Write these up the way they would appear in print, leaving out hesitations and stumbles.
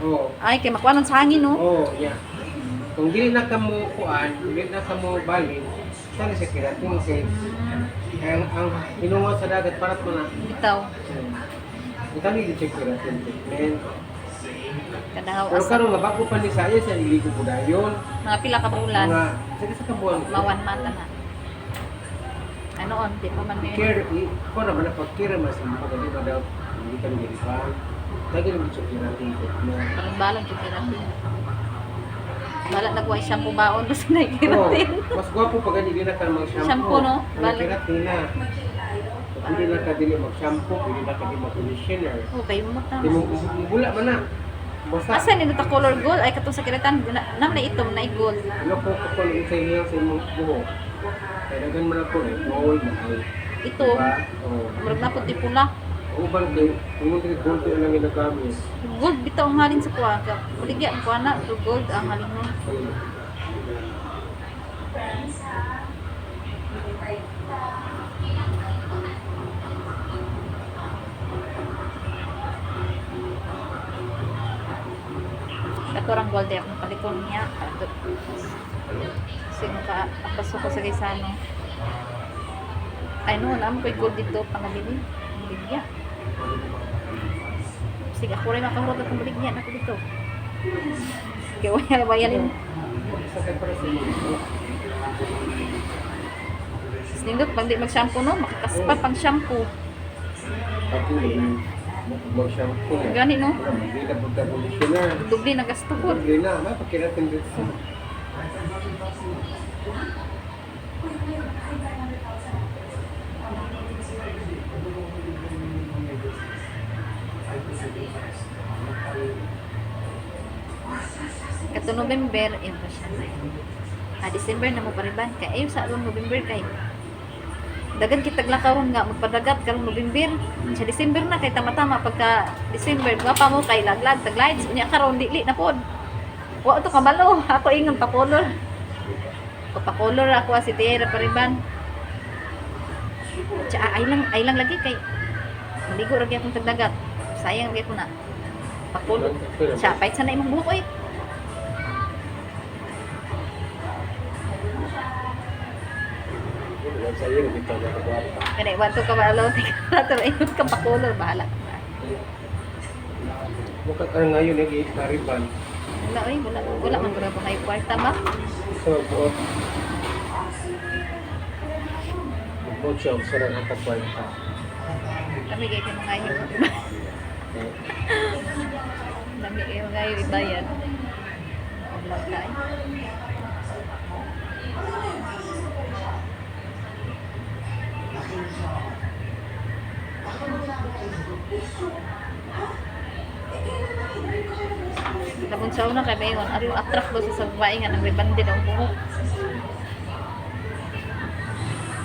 Oh. Ay, kay makuha sa hangin, no? Oh, yeah. Kung dili na ka mo kuan, dili na ka mo balin, sana sa keratin kay ang hinungo sa dagat para mo na. Bitaw. Ito ni di check keratin treatment. Kadahaw Pero asa. karon nga bago pa ni saya sa iligo po dayon. Mga pila ka bulan. Mga sige sa kabuan. Mawan mata na. Ano on, di pa man may. Care, ko na ba na pagkira mas mo kasi ba daw hindi ka naging pa. Lagi naman sa keratin treatment. Balon-balon yung keratin. Bala nagwa shampoo baon kasi na Oh, keratin. mas gwapo pag hindi na ka mag-shampoo. Shampoo, no? Ang keratin na. Pag hindi na ka dili mag-shampoo, hindi na ka di mag-conditioner. Okay, mo Di mo bula man na. Basta asa ni ta color gold ay katong sa keratin nam na itom na gold. ano po ko sa inyo sa imong buhok. Kaya dagan man ako eh, gold na ay. Ito, Diba? Oh. murag na puti pula. Ubang kay kung hindi gold yung lang ginagamit. Gold bitaw ang halin sa kuha. Kuligya ang kuha na, pero gold ang halin mo. Katurang gold ay akong palikon niya. Sino ka, pasok ko sa Gaisano. Ay no, naman ko yung gold dito, pangabili. Baligya. Sige, ako rin makahurot at baligyan ako dito. Kaya wala bayanin. Sinindot, pag di mag-shampoo no, makakaspa pang shampoo. Mag-shampoo na. Gani no, Hindi na pagka-conditioner. dubli na gasto ko. Hindi na, mapakiratin dito. Kato November, yun pa siya. December na mo pariban. Kaya ayun sa aron November kay dagan kitag lakaron nga magpadagat karong November. Sa December na kay tama-tama pagka December pa mo kay laglag tag lights unya karon dili na pod. Wa to kabalo, ako ingon pa color. Ko pa color ako si Tierra pariban. Ay lang lagi kay maligo ra gyud akong tag dagat. Sayang gyud ko na. Pa color. Siya pait sa na imong buhok oy. Sa iyo, dito na kagwapa. Kaya wanto ka ba alaw tingnan ingon ka pa color bahala. Bukat ka ngayon, nag-i-kariban. Wala man gura pa kay kwarta ba? So, buot. Buot siya, sarang ang kagwapa. Kami kay mga hiyo. Kami kay mga hiyo ibayan. Wala kay. Kapag sa una kay Bayon, ari yung attract daw sa babae nga nang rebanded ang buhok.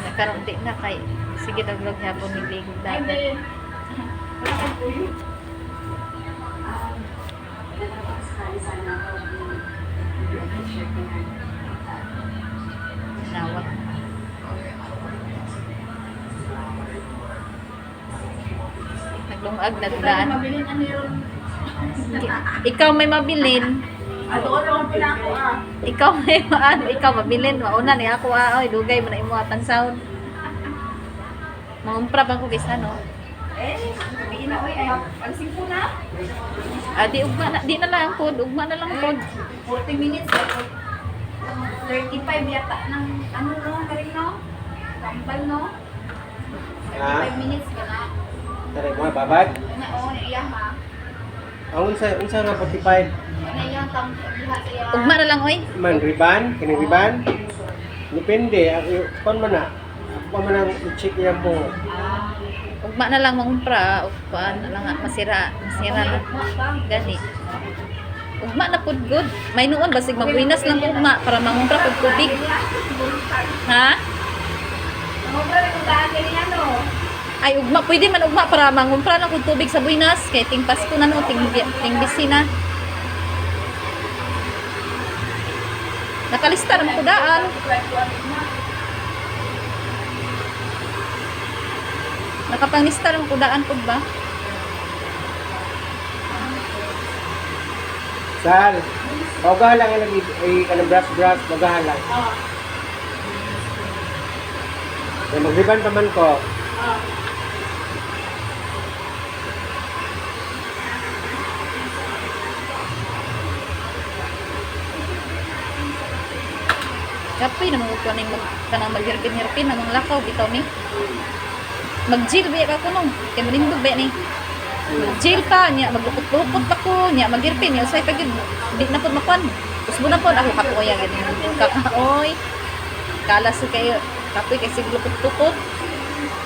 Nagkaroon di na kay sige daglog hapon ni ligo dagat. Nawag. Naglungag na daan. Ikaw may mabilin. Ikaw may maano, ikaw mabilin. Mauna ni ako oy dugay mo na imo atang sound. Mangumpra bang ko guys ano? Ina oy ay ang singko na. Di ugma na, di na lang pod, ugma na lang pod. 40 minutes. 35 yata ng ano no, galing no? Tambal no? 35 minutes ka na. Tara, mga babad. Na oo, iya ha. Ang unsa nga 45? Na yung diha sa iya. Ugma na lang oy. Man, riban? Kini riban? Depende. Kung man na. Kung man ang i-check yan po. Ugma na lang mangumpra, ugma na lang masira na. Gani. Ugma na pod good. May nuon basig magwinas lang ugma para mangumpra pod tubig. Ha? Ano ba rin kung daan ganyan no? Ay ugma pwede man ugma para mangumpra na pod tubig sa buinas kay ting Pasko na no ting bisina. Nakalista na ko daan. Nakapanglista lang ko daan po ba? Sal, paugahan lang yung kanang brush, magahan lang. Oo. Kaya mag-riban pa man ko. Oo. Kapoy na mga kuning kanang maghirpin-hirpin namang lakaw bitaw ni. Mag-jail ba ka kuno? Kay manindog ba ni? Mag-jail pa niya, maglupot-lupot pa ko niya, maghirpin niya usay pagid di na pud makuan. Usbo na pud ako kapoy ang ganun. Kakaoy. Kala sa kayo kapoy kay sig lupot-lupot.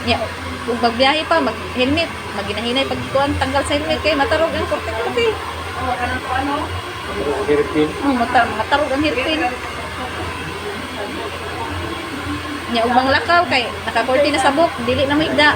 Niya kung magbiyahe pa, mag-helmet, maginahinay pagkuan tanggal sa helmet kay matarog ang korte-korte. Oo, kanang ko ano? Hirpin. Matarog ang hirpin. Nya ubang lakaw kay nakakorte na sa buhok, dili na maigda.